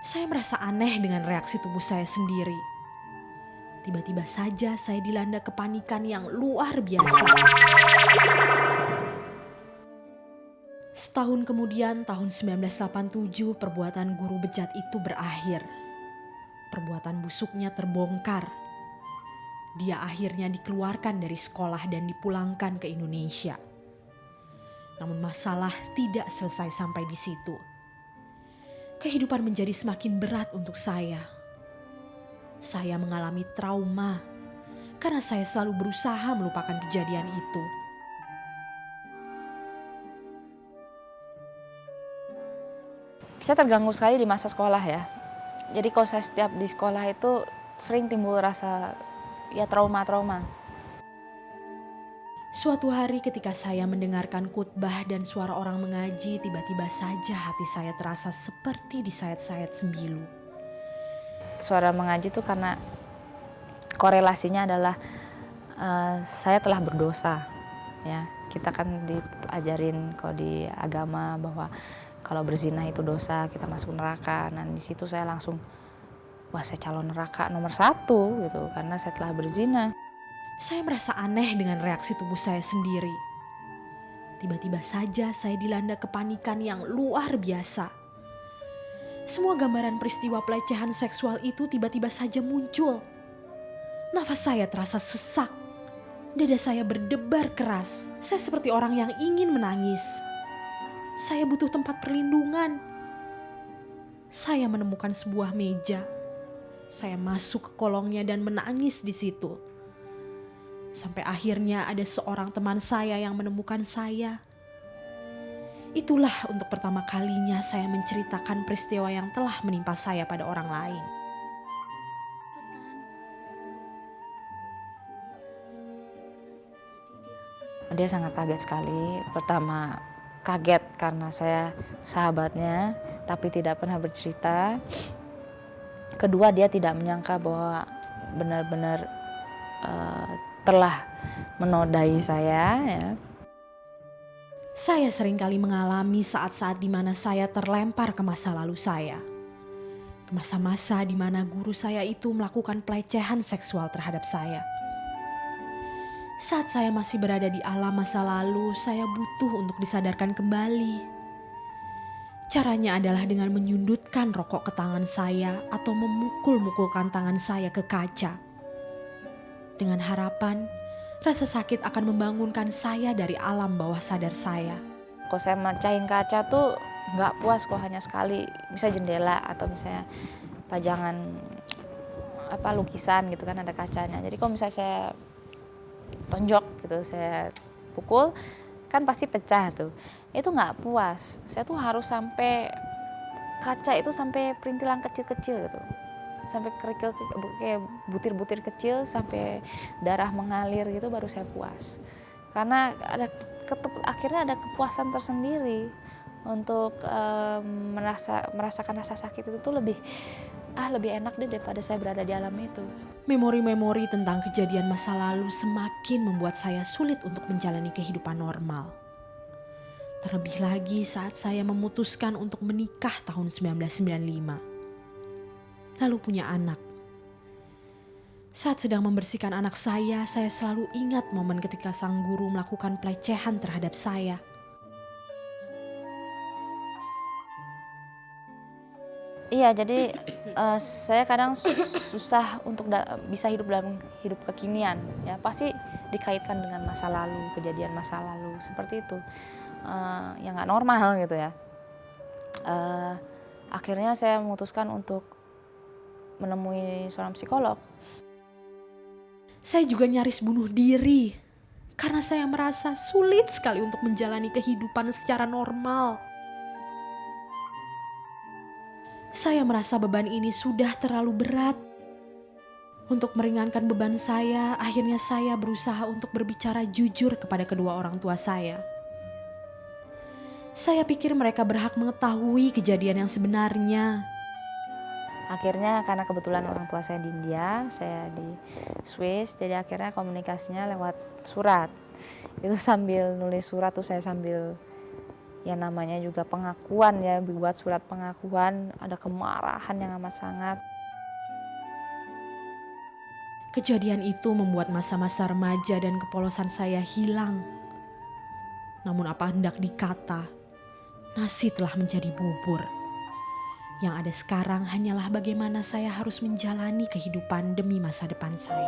Saya merasa aneh dengan reaksi tubuh saya sendiri. Tiba-tiba saja saya dilanda kepanikan yang luar biasa. Setahun kemudian, tahun 1987, perbuatan guru bejat itu berakhir. Perbuatan busuknya terbongkar. Dia akhirnya dikeluarkan dari sekolah dan dipulangkan ke Indonesia. Namun masalah tidak selesai sampai di situ. Kehidupan menjadi semakin berat untuk saya. Saya mengalami trauma karena saya selalu berusaha melupakan kejadian itu. Saya terganggu sekali di masa sekolah ya. Jadi kalau saya setiap di sekolah itu sering timbul rasa ya trauma-trauma. Suatu hari ketika saya mendengarkan khutbah dan suara orang mengaji, tiba-tiba saja hati saya terasa seperti disayat-sayat sembilu. Suara mengaji itu karena korelasinya adalah saya telah berdosa. Ya, kita kan diajarin kalau di agama bahwa kalau berzina itu dosa, kita masuk neraka. Nah di situ saya langsung, wah saya calon neraka nomor 1 gitu karena saya telah berzina. Saya merasa aneh dengan reaksi tubuh saya sendiri. Tiba-tiba saja saya dilanda kepanikan yang luar biasa. Semua gambaran peristiwa pelecehan seksual itu tiba-tiba saja muncul. Nafas saya terasa sesak. Dada saya berdebar keras. Saya seperti orang yang ingin menangis. Saya butuh tempat perlindungan. Saya menemukan sebuah meja. Saya masuk ke kolongnya dan menangis di situ. Sampai akhirnya ada seorang teman saya yang menemukan saya. Itulah untuk pertama kalinya saya menceritakan peristiwa yang telah menimpa saya pada orang lain. Dia sangat kaget sekali. Pertama kaget karena saya sahabatnya tapi tidak pernah bercerita. Kedua dia tidak menyangka bahwa benar-benar telah menodai saya ya. Saya seringkali mengalami saat-saat di mana saya terlempar ke masa lalu saya. Ke masa-masa di mana guru saya itu melakukan pelecehan seksual terhadap saya. Saat saya masih berada di alam masa lalu, saya butuh untuk disadarkan kembali. Caranya adalah dengan menyundutkan rokok ke tangan saya atau memukul-mukulkan tangan saya ke kaca. Dengan harapan, rasa sakit akan membangunkan saya dari alam bawah sadar saya. Kalau saya mecahin kaca tuh nggak puas kok hanya sekali, bisa jendela atau misalnya pajangan lukisan gitu kan ada kacanya. Jadi kalau misalnya saya tonjok gitu, saya pukul kan pasti pecah tuh. Itu nggak puas. Saya tuh harus sampai kaca itu sampai perintilan kecil-kecil gitu. Sampai kerikil kayak butir-butir kecil sampai darah mengalir gitu baru saya puas. Karena akhirnya ada kepuasan tersendiri untuk merasakan rasa sakit itu tuh lebih enak deh daripada saya berada di alam itu. Memori-memori tentang kejadian masa lalu semakin membuat saya sulit untuk menjalani kehidupan normal. Terlebih lagi saat saya memutuskan untuk menikah tahun 1995. Lalu punya anak. Saat sedang membersihkan anak saya selalu ingat momen ketika sang guru melakukan pelecehan terhadap saya. Iya, jadi saya kadang susah untuk bisa hidup dalam hidup kekinian. Ya pasti dikaitkan dengan masa lalu, kejadian masa lalu seperti itu. Yang nggak normal gitu ya. Akhirnya saya memutuskan untuk menemui seorang psikolog. Saya juga nyaris bunuh diri karena saya merasa sulit sekali untuk menjalani kehidupan secara normal. Saya merasa beban ini sudah terlalu berat. Untuk meringankan beban saya, akhirnya saya berusaha untuk berbicara jujur kepada kedua orang tua saya. Saya pikir mereka berhak mengetahui kejadian yang sebenarnya. Akhirnya karena kebetulan orang tua saya di India, saya di Swiss, jadi akhirnya komunikasinya lewat surat. Itu sambil nulis surat tuh saya sambil Ya namanya juga pengakuan ya, buat surat pengakuan, ada kemarahan yang amat sangat. Kejadian itu membuat masa-masa remaja dan kepolosan saya hilang. Namun apa hendak dikata, nasi telah menjadi bubur. Yang ada sekarang hanyalah bagaimana saya harus menjalani kehidupan demi masa depan saya.